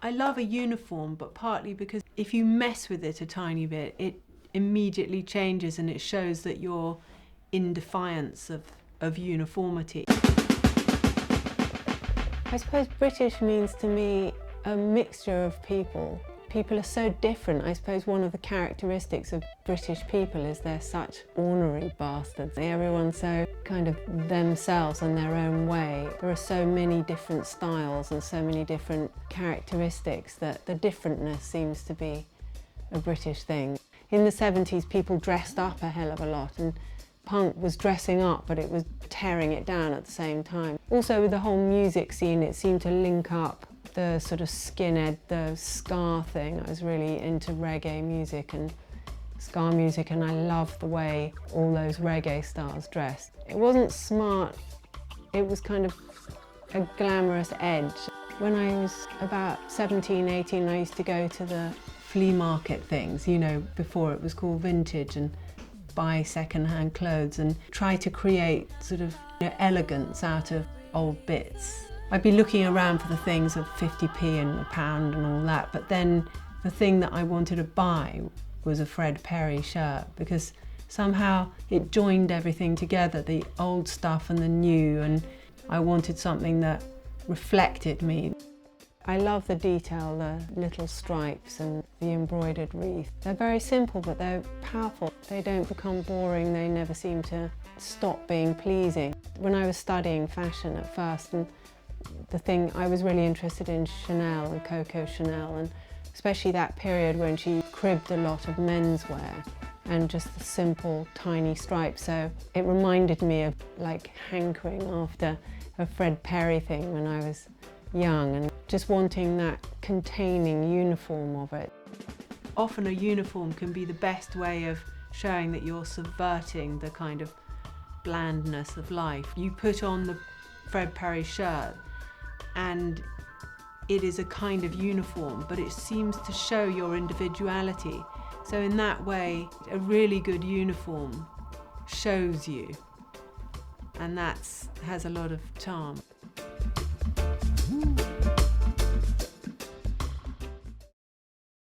I love a uniform, but partly because if you mess with it a tiny bit, it immediately changes and it shows that you're in defiance of uniformity. I suppose British means to me a mixture of people. People are so different. I suppose one of the characteristics of British people is they're such ornery bastards. Everyone's so kind of themselves and their own way. There are so many different styles and so many different characteristics that the differentness seems to be a British thing. In the 70s, people dressed up a hell of a lot, and punk was dressing up, but it was tearing it down at the same time. Also with the whole music scene, it seemed to link up the sort of skinhead, the ska thing. I was really into reggae music and ska music, and I loved the way all those reggae stars dressed. It wasn't smart, it was kind of a glamorous edge. When I was about 17, 18, I used to go to the flea market things, you know, before it was called vintage, and buy second-hand clothes and try to create sort of, you know, elegance out of old bits. I'd be looking around for the things of 50p and a pound and all that, but then the thing that I wanted to buy was a Fred Perry shirt, because somehow it joined everything together, the old stuff and the new, and I wanted something that reflected me. I love the detail, the little stripes and the embroidered wreath. They're very simple, but they're powerful. They don't become boring, they never seem to stop being pleasing. When I was studying fashion at first, and the thing I was really interested in Chanel and Coco Chanel, and especially that period when she cribbed a lot of menswear and just the simple tiny stripes. So it reminded me of like hankering after a Fred Perry thing when I was young, and just wanting that containing uniform of it. Often a uniform can be the best way of showing that you're subverting the kind of blandness of life. You put on the Fred Perry shirt and it is a kind of uniform, but it seems to show your individuality. So in that way, a really good uniform shows you, and that has a lot of charm.